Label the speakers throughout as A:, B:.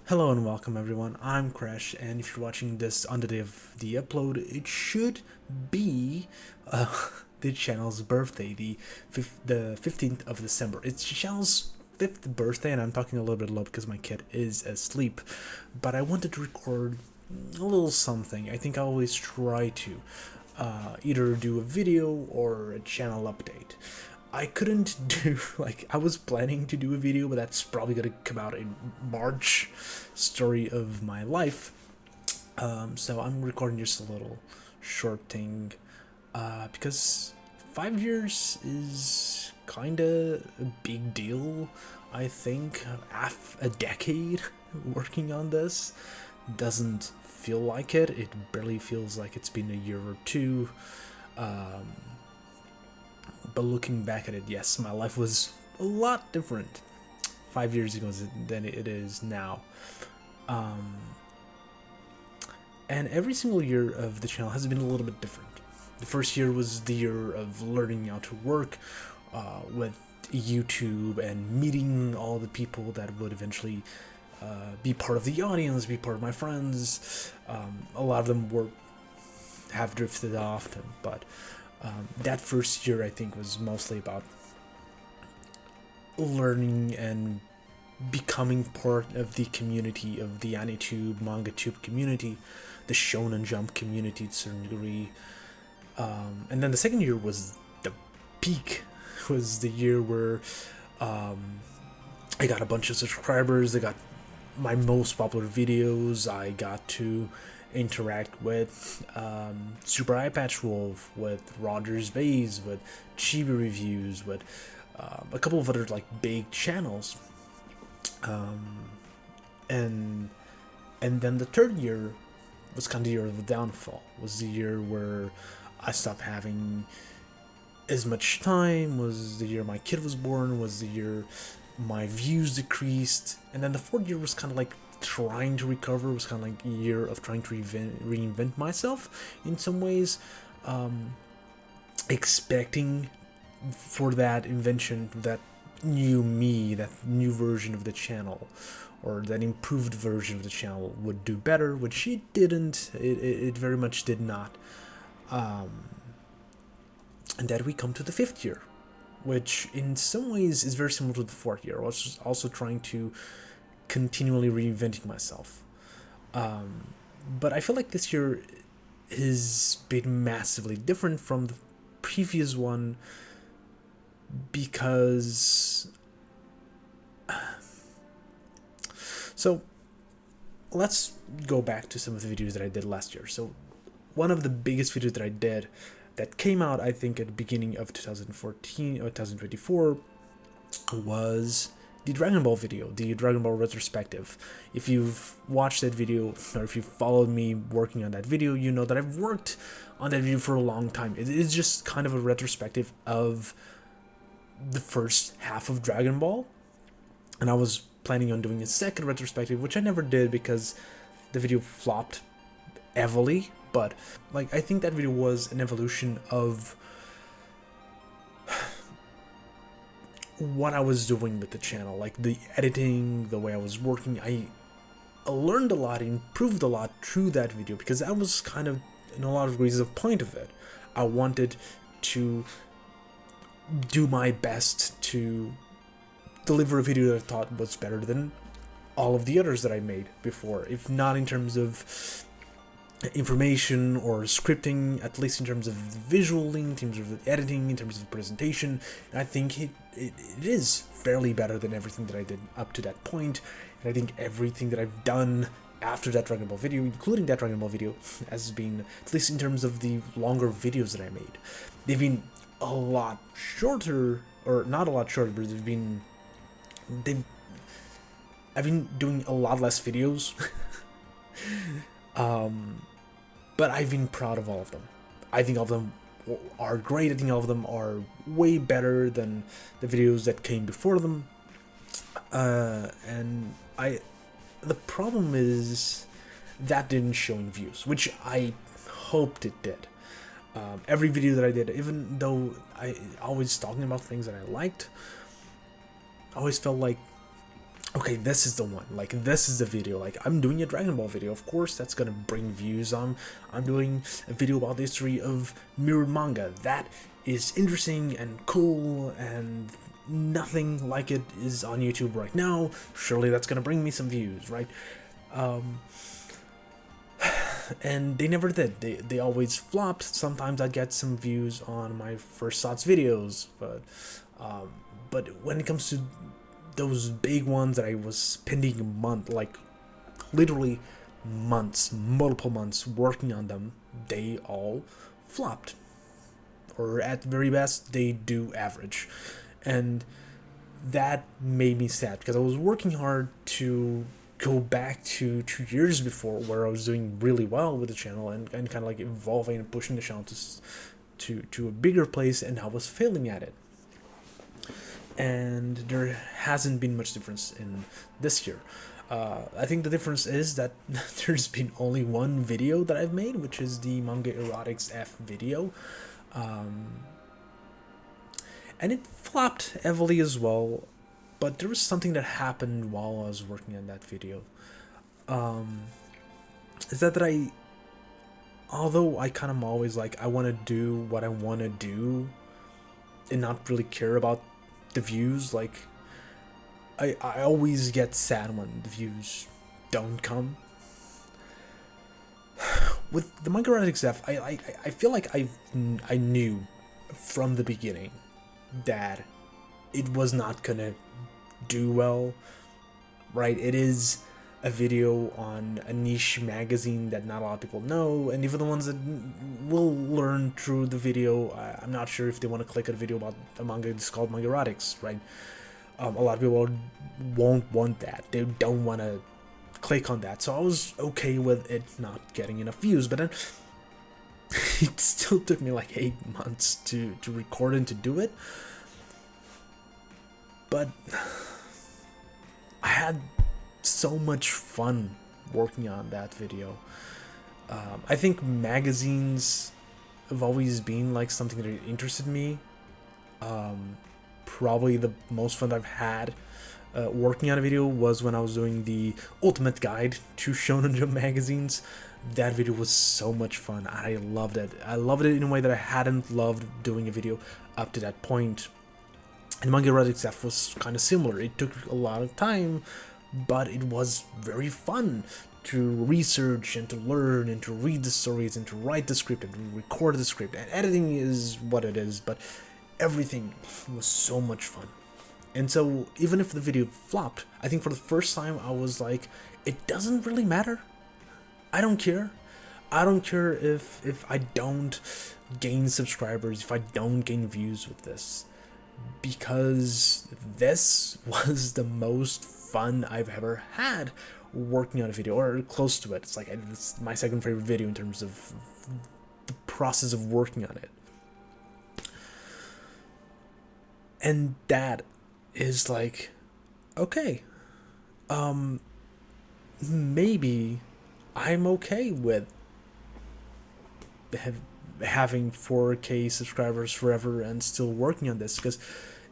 A: Hello and welcome everyone, I'm Crash, and if you're watching this on the day of the upload, it should be the channel's birthday, the 15th of December. It's the channel's 5th birthday, and I'm talking a little bit low because my kid is asleep, but I wanted to record a little something. I think I always try to either do a video or a channel update. I couldn't do, I was planning to do a video, but that's probably gonna come out in March, story of my life. So I'm recording just a little short thing, because 5 years is kinda a big deal, I think. A decade working on this doesn't feel like it. It barely feels like it's been a year or two. But looking back at it, yes, my life was a lot different 5 years ago than it is now. And every single year of the channel has been a little bit different. The first year was the year of learning how to work with YouTube and meeting all the people that would eventually be part of the audience, be part of my friends. A lot of them have drifted off, but that first year, I think, was mostly about learning and becoming part of the community of the AniTube, MangaTube community, the Shonen Jump community to a certain degree. And then the second year was the peak, was the year where I got a bunch of subscribers, I got my most popular videos, I got to interact with Super Eye Patch Wolf, with Rogers Bays, with Chibi Reviews, with a couple of other big channels, and then the third year was kind of the year of the downfall. Was the year where I stopped having as much time. Was the year my kid was born. Was the year my views decreased, and then the fourth year was kind of trying to recover. It was kind of like a year of trying to reinvent myself in some ways, expecting for that invention, that new me, that new version of the channel, or that improved version of the channel would do better, which it didn't. It very much did not. And that we come to the fifth year, which in some ways is very similar to the fourth year. I was also trying to continually reinventing myself. But I feel like this year has been massively different from the previous one because... So, let's go back to some of the videos that I did last year. So, one of the biggest videos that I did that came out, I think, at the beginning of 2014 or 2024 was the Dragon Ball video, the Dragon Ball retrospective. If you've watched that video, or if you've followed me working on that video, you know that I've worked on that video for a long time. It is just kind of a retrospective of the first half of Dragon Ball, and I was planning on doing a second retrospective, which I never did because the video flopped heavily. But I think that video was an evolution of what I was doing with the channel, the editing, the way I was working. I learned a lot, improved a lot through that video, because that was kind of, in a lot of ways, the point of it. I wanted to do my best to deliver a video that I thought was better than all of the others that I made before, if not in terms of information or scripting, at least in terms of visually, in terms of editing, in terms of presentation. And I think it is fairly better than everything that I did up to that point. And I think everything that I've done after that Dragon Ball video, including that Dragon Ball video, has been, at least in terms of the longer videos that I made, they've been a lot shorter, or not a lot shorter, but I've been doing a lot less videos. But I've been proud of all of them. I think all of them are great. I think all of them are way better than the videos that came before them. And the problem is that didn't show in views, which I hoped it did. Every video that I did, even though I always talking about things that I liked, I always felt like okay, this is the one, like this is the video, like I'm doing a Dragon Ball video, of course that's gonna bring views. I'm doing a video about the history of mirrored manga, that is interesting and cool, and nothing like it is on YouTube right now, surely that's gonna bring me some views, right? And they never did. They always flopped. Sometimes I'd get some views on my first thoughts videos, but when it comes to those big ones that I was spending a month, like literally months, multiple months working on them, they all flopped, or at very best they do average, and that made me sad because I was working hard to go back to 2 years before, where I was doing really well with the channel and kind of like evolving and pushing the channel to a bigger place, and I was failing at it. And there hasn't been much difference in this year. I think the difference is that there's been only one video that I've made, which is the Manga Erotics F video. And it flopped heavily as well, but there was something that happened while I was working on that video. Is that although I kind of always like, I want to do what I want to do and not really care about the views, like I always get sad when the views don't come. With the Manga Erotics F, I feel like I knew from the beginning that it was not gonna do well, right? It is a video on a niche magazine that not a lot of people know, and even the ones that will learn through the video, I'm not sure if they want to click on a video about a manga that's called Manga Erotics, right? A lot of people won't want that. They don't want to click on that, so I was okay with it not getting enough views, but then it still took me like 8 months to record and to do it. But I had so much fun working on that video. I think magazines have always been like something that interested me. Probably the most fun I've had working on a video was when I was doing the Ultimate Guide to Shonen Jump magazines. That video was so much fun. I loved it. I loved it in a way that I hadn't loved doing a video up to that point. And Manga Erotics F was kind of similar. It took a lot of time, but it was very fun to research and to learn and to read the stories and to write the script and to record the script. And editing is what it is, but everything was so much fun. And so even if the video flopped, I think for the first time I was like, it doesn't really matter. I don't care. I don't care if I don't gain subscribers, if I don't gain views with this, because this was the most fun I've ever had working on a video, or close to it. It's like it's my second favorite video in terms of the process of working on it. And that is like, okay, maybe I'm okay with having 4K subscribers forever and still working on this, because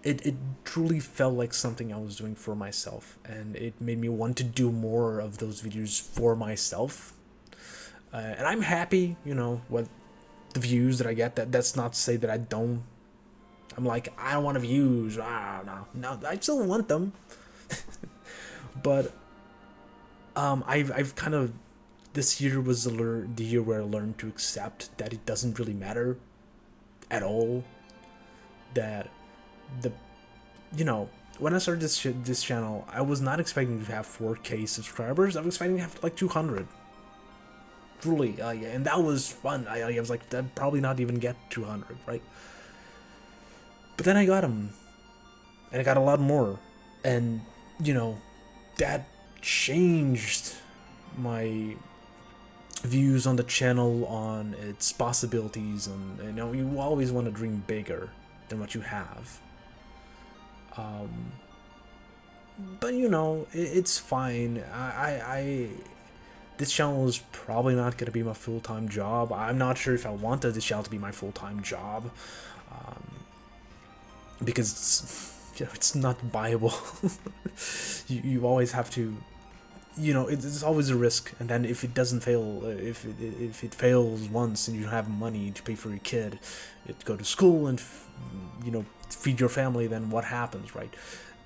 A: it truly felt like something I was doing for myself, and it made me want to do more of those videos for myself. And I'm happy, with the views that I get. That's not to say that I'm like, I don't want views. No, I still want them. But I've kind of, this year was the year where I learned to accept that it doesn't really matter at all. That when I started this channel, I was not expecting to have 4K subscribers. I was expecting to have like 200. Truly, and that was fun. I was like, I'd probably not even get 200, right? But then I got them, and I got a lot more, and that changed my views on the channel, on its possibilities, and you always want to dream bigger than what you have. But it's fine. This channel is probably not going to be my full-time job. I'm not sure if I wanted this channel to be my full-time job, because it's not viable. You always have to, it's always a risk. And then if it doesn't fail, if it fails once and you have money to pay for your kid, go to school and feed your family, then what happens, right?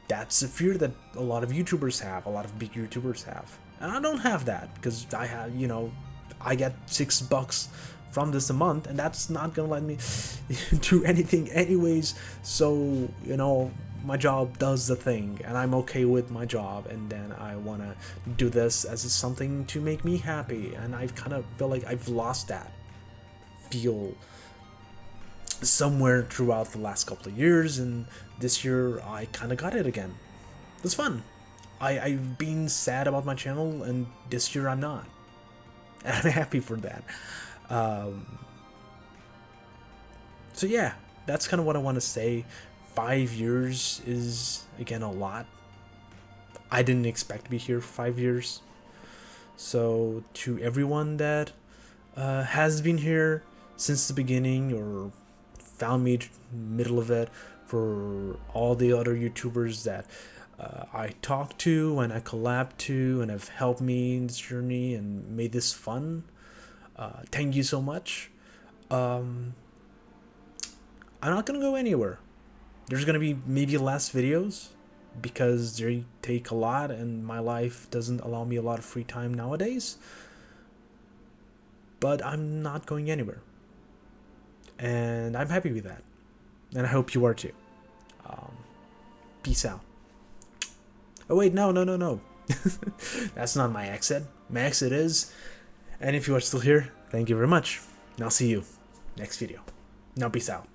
A: That's a fear that a lot of YouTubers have, a lot of big YouTubers have, and I don't have that because I have, I get $6 from this a month, and that's not gonna let me do anything anyways. So my job does the thing, and I'm okay with my job, and then I want to do this as something to make me happy, and I kind of feel like I've lost that feel somewhere throughout the last couple of years, and this year I kind of got it again. It's fun. I've been sad about my channel, and this year I'm not, and I'm happy for that. So yeah, that's kind of what I want to say. 5 years is, again, a lot. I didn't expect to be here for 5 years. So to everyone that has been here since the beginning or found me middle of it, for all the other YouTubers that I talked to and I collabed to and have helped me in this journey and made this fun, thank you so much. I'm not gonna go anywhere. There's gonna be maybe less videos because they take a lot and my life doesn't allow me a lot of free time nowadays, but I'm not going anywhere, and I'm happy with that, and I hope you are too. Peace out. Oh wait, no. That's not my exit. My exit is, and if you are still here, thank you very much, and I'll see you next video. Now peace out.